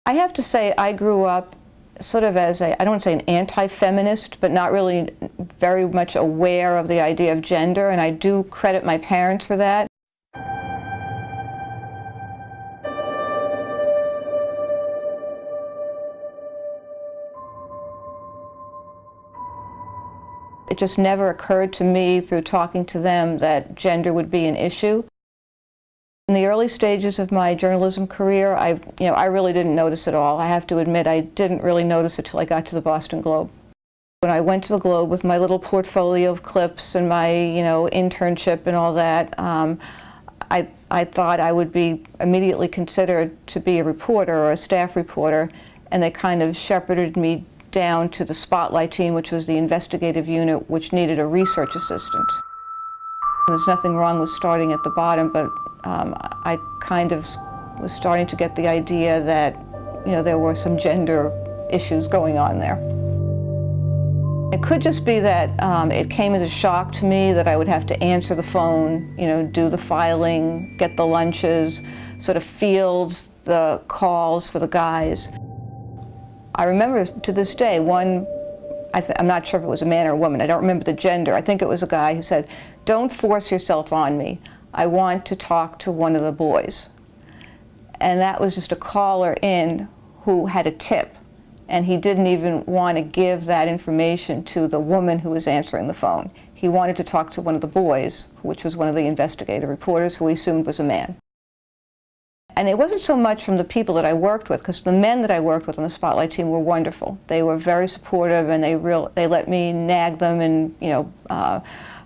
I have to say I grew up sort of as I don't want to say an anti-feminist, but not really very much aware of the idea of gender, and I do credit my parents for that. It just never occurred to me through talking to them that gender would be an issue. In the early stages of my journalism career, I really didn't notice it all. I have to admit, I didn't really notice it till I got to the Boston Globe. When I went to the Globe with my little portfolio of clips and my, internship and all that, I thought I would be immediately considered to be a reporter or a staff reporter, and they kind of shepherded me down to the Spotlight team, which was the investigative unit, which needed a research assistant. There's nothing wrong with starting at the bottom, but I kind of was starting to get the idea that, there were some gender issues going on there. It could just be that it came as a shock to me that I would have to answer the phone, do the filing, get the lunches, sort of field the calls for the guys. I remember to this day I'm not sure if it was a man or a woman, I don't remember the gender. I think it was a guy who said, "Don't force yourself on me. I want to talk to one of the boys." And that was just a caller in who had a tip, and he didn't even want to give that information to the woman who was answering the phone. He wanted to talk to one of the boys, which was one of the investigative reporters, who he assumed was a man. And it wasn't so much from the people that I worked with, because the men that I worked with on the Spotlight team were wonderful. They were very supportive, and they let me nag them and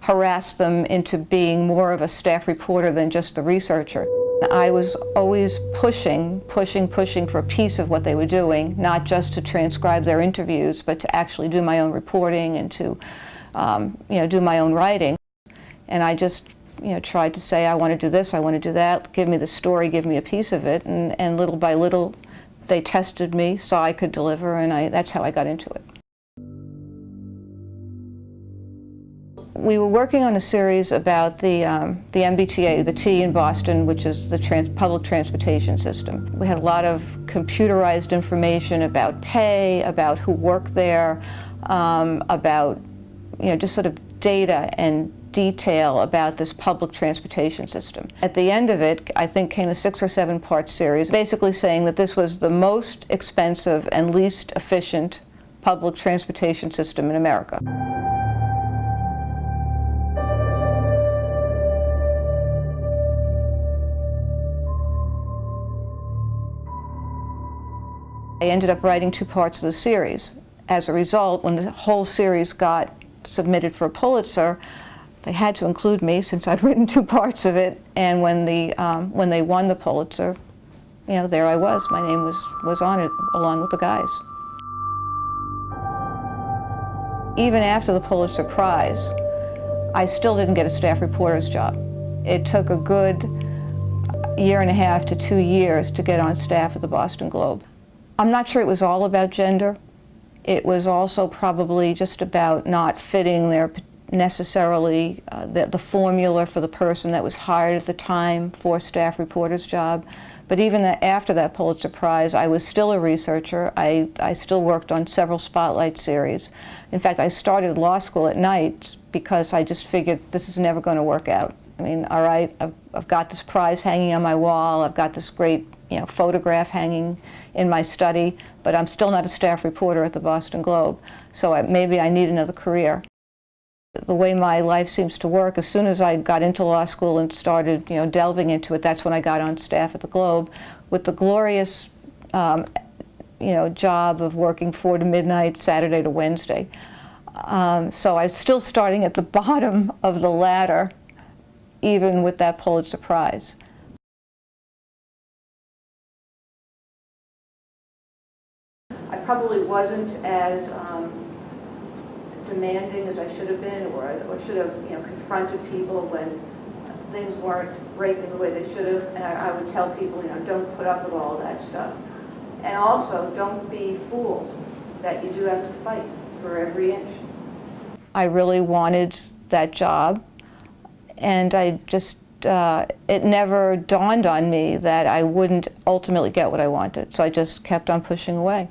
harass them into being more of a staff reporter than just the researcher. I was always pushing for a piece of what they were doing, not just to transcribe their interviews, but to actually do my own reporting and to do my own writing. And I just tried to say, I want to do this, I want to do that, give me the story, give me a piece of it, and little by little they tested me, saw I could deliver, and that's how I got into it. We were working on a series about the MBTA, the T in Boston, which is the public transportation system. We had a lot of computerized information about pay, about who worked there, about just sort of data and detail about this public transportation system. At the end of it, I think, came a 6 or 7 part series, basically saying that this was the most expensive and least efficient public transportation system in America. I ended up writing 2 parts of the series. As a result, when the whole series got submitted for a Pulitzer, they had to include me since I'd written 2 parts of it. And when they won the Pulitzer, there I was. My name was on it along with the guys. Even after the Pulitzer Prize, I still didn't get a staff reporter's job. It took a good 1.5 to 2 years to get on staff at the Boston Globe. I'm not sure it was all about gender. It was also probably just about not fitting necessarily the formula for the person that was hired at the time for staff reporter's job. But even after that Pulitzer Prize, I was still a researcher. I still worked on several Spotlight series. In fact, I started law school at night because I just figured this is never going to work out. I mean, all right, I've got this prize hanging on my wall, I've got this great photograph hanging in my study, but I'm still not a staff reporter at the Boston Globe, so maybe I need another career. The way my life seems to work, as soon as I got into law school and started delving into it, that's when I got on staff at the Globe with the glorious job of working 4 to midnight, Saturday to Wednesday. So I'm still starting at the bottom of the ladder, even with that Pulitzer Prize. I probably wasn't as demanding as I should have been, or should have confronted people when things weren't breaking the way they should have. And I would tell people, don't put up with all that stuff. And also, don't be fooled that you do have to fight for every inch. I really wanted that job, and I just it never dawned on me that I wouldn't ultimately get what I wanted. So I just kept on pushing away.